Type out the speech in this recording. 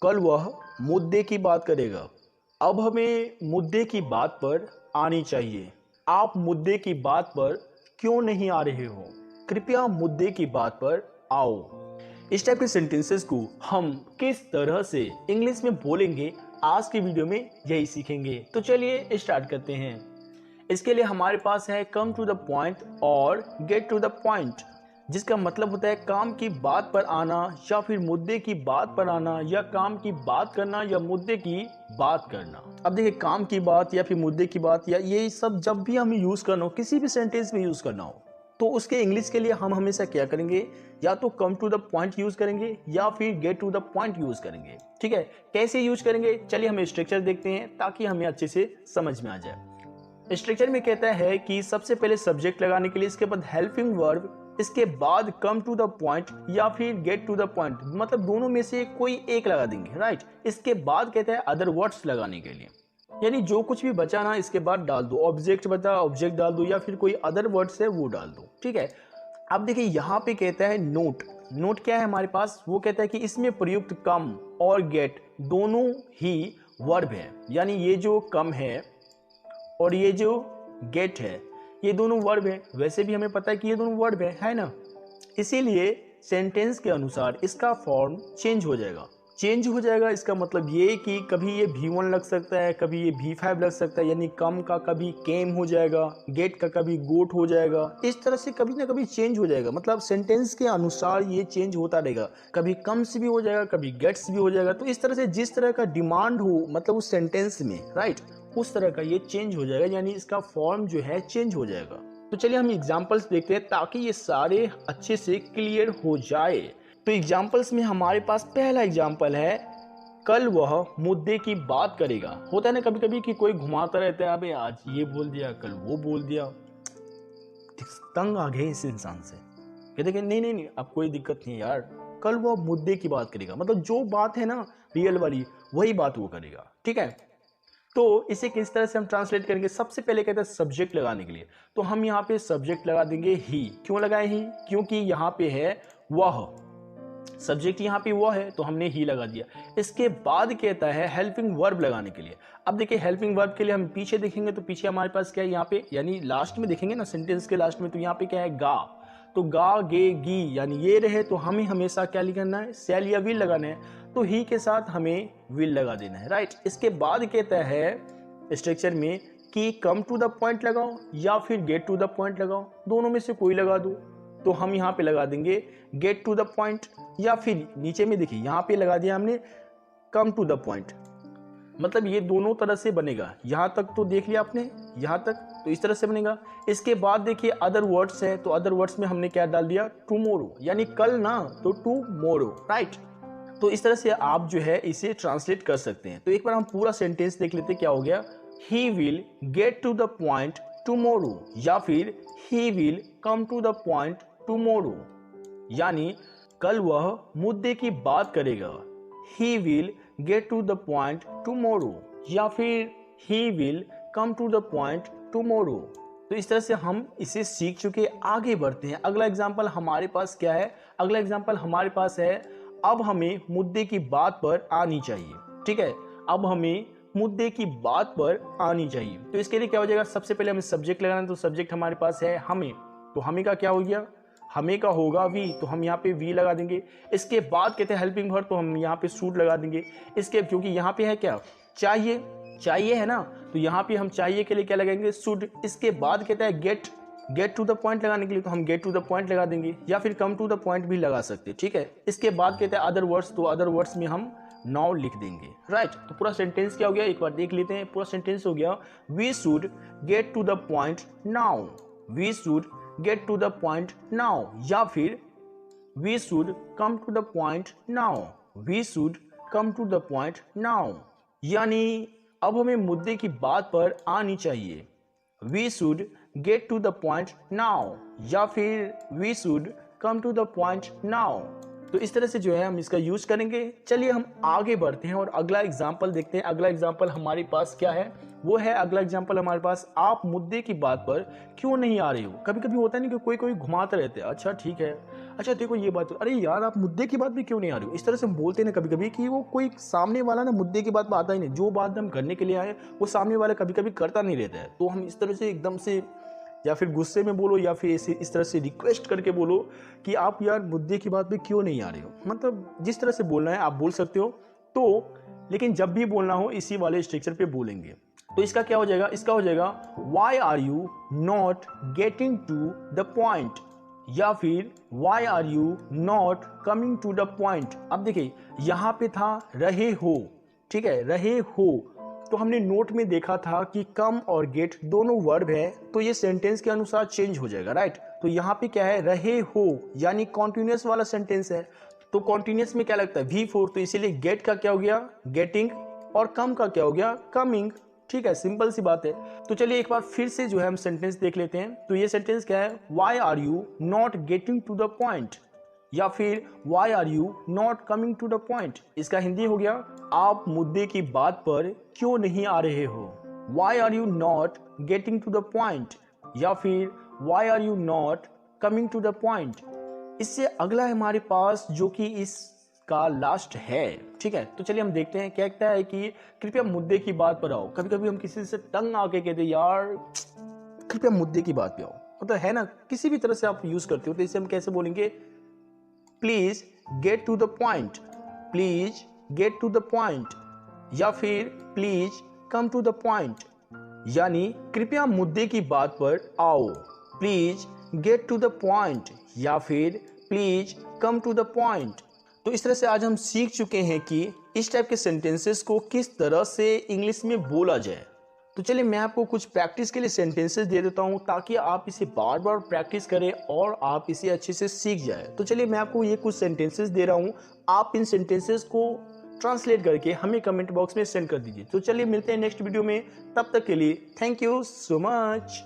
कल वह मुद्दे की बात करेगा। अब हमें मुद्दे की बात पर आनी चाहिए। आप मुद्दे की बात पर क्यों नहीं आ रहे हो? कृपया मुद्दे की बात पर आओ। इस टाइप के सेंटेंसेस को हम किस तरह से इंग्लिश में बोलेंगे, आज की वीडियो में यही सीखेंगे। तो चलिए स्टार्ट करते हैं। इसके लिए हमारे पास है कम टू द पॉइंट और गेट टू द पॉइंट, जिसका मतलब होता है काम की बात पर आना या फिर मुद्दे की बात पर आना, या काम की बात करना या मुद्दे की बात करना। अब देखिए, काम की बात या फिर मुद्दे की बात, या ये सब जब भी हमें यूज करना हो, किसी भी सेंटेंस में यूज करना हो, तो उसके इंग्लिश के लिए हम हमेशा क्या करेंगे, या तो come to the point use करेंगे या फिर get to the point use करेंगे। ठीक है, कैसे यूज करेंगे चलिए हम स्ट्रक्चर देखते हैं ताकि हमें अच्छे से समझ में आ जाए। स्ट्रक्चर में कहता है कि सबसे पहले सब्जेक्ट लगाने के लिए, इसके बाद हेल्पिंग वर्ब, इसके बाद कम टू द पॉइंट या फिर गेट टू द पॉइंट, मतलब दोनों में से कोई एक लगा देंगे। राइट, इसके बाद कहता है अदर वर्ड्स लगाने के लिए, यानी जो कुछ भी बचा ना इसके बाद डाल दो। ऑब्जेक्ट बता, ऑब्जेक्ट डाल दो, या फिर कोई अदर वर्ड्स है वो डाल दो। ठीक है, अब देखिए यहाँ पे कहता है नोट। नोट क्या है हमारे पास, वो कहता है कि इसमें प्रयुक्त कम और गेट दोनों ही वर्ब है, यानी ये जो कम है और ये जो गेट है ये दोनों वर्ब है। वैसे भी हमें पता है कि ये दोनों वर्ब है ना, इसीलिए सेंटेंस के अनुसार इसका फॉर्म चेंज हो जाएगा। चेंज हो जाएगा इसका मतलब ये कि कभी ये V1 लग सकता है, कभी ये V5 लग सकता है, यानी कम का कभी केम हो जाएगा, गेट का कभी गोट हो जाएगा। इस तरह से कभी ना कभी चेंज हो जाएगा, मतलब सेंटेंस के अनुसार ये चेंज होता रहेगा। कभी कम से भी हो जाएगा, कभी गेट्स भी हो जाएगा। तो इस तरह से जिस तरह का डिमांड हो, मतलब उस सेंटेंस में, राइट, उस तरह का ये चेंज हो जाएगा, यानी इसका फॉर्म जो है चेंज हो जाएगा। तो चलिए हम एग्जाम्पल्स देखते हैं ताकि ये सारे अच्छे से क्लियर हो जाए। तो एग्जाम्पल्स में हमारे पास पहला एग्जाम्पल है, कल वह मुद्दे की बात करेगा। होता है ना कभी कभी कि कोई घुमाता रहता है, अबे आज ये बोल दिया, कल वो बोल दिया, तंग आ गए इस इंसान से। कहते कि नहीं नहीं नहीं, अब कोई दिक्कत नहीं यार, कल वह मुद्दे की बात करेगा, मतलब जो बात है ना रियल वाली वही बात वो करेगा। ठीक है, तो इसे किस तरह से हम ट्रांसलेट करेंगे, सबसे पहले कहते हैं सब्जेक्ट लगाने के लिए, तो हम यहाँ पे सब्जेक्ट लगा देंगे ही। क्यों लगाए ही, क्योंकि यहाँ पे है वह, सब्जेक्ट यहाँ पे वह है तो हमने ही लगा दिया। इसके बाद कहता है हेल्पिंग वर्ब लगाने के लिए। अब देखिए हेल्पिंग वर्ब के लिए हम पीछे देखेंगे तो पीछे हमारे पास क्या है, यहाँ पे यानी लास्ट में देखेंगे ना सेंटेंस के लास्ट में, तो यहाँ पे क्या है, गा। तो गा गे गी यानी ये रहे, तो हमें हमेशा क्या लिखना है, सेल या विल लगाना है, तो ही के साथ हमें विल लगा देना है। राइट, इसके बाद कहता है स्ट्रक्चर में कि कम टू द पॉइंट लगाओ या फिर गेट टू द पॉइंट लगाओ, दोनों में से कोई लगा दो। तो हम यहाँ पे लगा देंगे गेट टू द पॉइंट, या फिर नीचे में देखिए यहाँ पे लगा दिया हमने कम टू द पॉइंट, मतलब ये दोनों तरह से बनेगा। यहाँ तक तो देख लिया आपने, यहाँ तक तो इस तरह से बनेगा। इसके बाद देखिए अदर वर्ड्स है, तो अदर वर्ड्स में हमने क्या डाल दिया, टुमारो, यानी कल ना, तो टुमारो। राइट, तो इस तरह से आप जो है इसे ट्रांसलेट कर सकते हैं। तो एक बार हम पूरा सेंटेंस देख लेते क्या हो गया, he will get to the point tomorrow, या फिर he will come to the point tomorrow, यानी कल वह मुद्दे की बात करेगा। He will get to the point tomorrow, या फिर he will come to the point tomorrow. तो इस तरह से हम इसे सीख चुके, आगे बढ़ते हैं। अगला एग्जाम्पल हमारे पास क्या है, अगला एग्जाम्पल हमारे पास है, अब हमें मुद्दे की बात पर आनी चाहिए। ठीक है, अब हमें मुद्दे की बात पर आनी चाहिए। तो इसके लिए क्या हो जाएगा, सबसे पहले हमें सब्जेक्ट लगाना है, तो सब्जेक्ट हमारे पास है हमें, तो हमें का क्या हो गया, हमें का होगा वी, तो हम यहाँ पे वी लगा देंगे। इसके बाद कहते हैं हेल्पिंग वर्ब, तो हम यहाँ पे शुड लगा देंगे। इसके क्योंकि यहाँ पे है क्या, चाहिए, चाहिए है ना, तो यहाँ पे हम चाहिए के लिए क्या लगाएंगे, शुड। इसके बाद कहता है गेट टू द पॉइंट लगाने के लिए, तो हम गेट टू द पॉइंट लगा देंगे, या फिर कम टू द पॉइंट भी लगा सकते हैं। ठीक है, इसके बाद कहते हैं अदर वर्ड्स, तो अदर वर्ड्स में हम नाउ लिख देंगे। राइट, तो पूरा सेंटेंस क्या हो गया, एक बार देख लेते हैं। पूरा सेंटेंस हो गया, we should get to the point now, we should get to the point now, या फिर we should come to the point now, we should come to the point now, यानी अब हमें मुद्दे की बात पर आनी चाहिए। We should get to the point now, या फिर we should come to the point now. तो इस तरह से जो है हम इसका यूज करेंगे। चलिए हम आगे बढ़ते हैं और अगला एग्जाम्पल देखते हैं। अगला एग्जाम्पल हमारे पास क्या है, वो है अगला एग्जाम्पल हमारे पास, आप मुद्दे की बात पर क्यों नहीं आ रहे हो। कभी कभी होता है ना कि कोई कोई घुमाते रहते हैं, अच्छा ठीक है, अच्छा देखो ये बात, अरे यार आप मुद्दे की बात भी क्यों नहीं आ रहे हो। इस तरह से हम बोलते हैं ना कभी कभी कि वो कोई सामने वाला ना मुद्दे की बात पर आता ही नहीं, जो बात हम करने के लिए आए वो सामने वाला कभी कभी करता नहीं रहता है। तो हम इस तरह से एकदम से या फिर गुस्से में बोलो या फिर इस तरह से रिक्वेस्ट करके बोलो कि आप यार मुद्दे की बात पे क्यों नहीं आ रहे हो। मतलब जिस तरह से बोलना है आप बोल सकते हो, तो लेकिन जब भी बोलना हो इसी वाले स्ट्रक्चर पे बोलेंगे। तो इसका क्या हो जाएगा, इसका हो जाएगा why are you not getting to the point, या फिर why are you not coming to the point. अब देखिए यहाँ पे था रहे हो, ठीक है, रहे हो, तो हमने नोट में देखा था कि कम और गेट दोनों वर्ब है, तो ये सेंटेंस के अनुसार चेंज हो जाएगा, राइट। तो यहाँ पे क्या है, रहे हो यानी कॉन्टिन्यूअस वाला सेंटेंस है, तो कॉन्टिन्यूअस में क्या लगता है V4, तो इसीलिए गेट का क्या हो गया गेटिंग, और कम का क्या हो गया कमिंग। ठीक है, सिंपल सी बात है। तो चलिए एक बार फिर से जो है हम सेंटेंस देख लेते हैं। तो ये सेंटेंस क्या है, why are you not getting to the point, या फिर why are you not coming to the point. इसका हिंदी हो गया, आप मुद्दे की बात पर क्यों नहीं आ रहे हो। Why are you not getting to the point, या फिर why are you not coming to the point. इससे अगला है हमारे पास जो कि इसका लास्ट है, ठीक है। तो चलिए हम देखते हैं क्या कहता है कि कृपया मुद्दे की बात पर आओ। कभी कभी हम किसी से तंग आके कहते यार कृपया मुद्दे की बात पे आओ, मतलब है ना, किसी भी तरह से आप यूज करते हो, तो इसे हम कैसे बोलेंगे, please get to the point, please get to the point, या फिर please come to the point, यानी कृपया मुद्दे की बात पर आओ, please get to the point, या फिर please come to the point. तो इस तरह से आज हम सीख चुके हैं कि इस टाइप के सेंटेंसेस को किस तरह से इंग्लिश में बोला जाए। तो चलिए मैं आपको कुछ प्रैक्टिस के लिए सेंटेंसेस दे देता हूं ताकि आप इसे बार बार प्रैक्टिस करें और आप इसे अच्छे से सीख जाए। तो चलिए मैं आपको ये कुछ सेंटेंसेस दे रहा हूं, आप इन सेंटेंसेस को ट्रांसलेट करके हमें कमेंट बॉक्स में सेंड कर दीजिए। तो चलिए मिलते हैं नेक्स्ट वीडियो में, तब तक के लिए थैंक यू सो मच।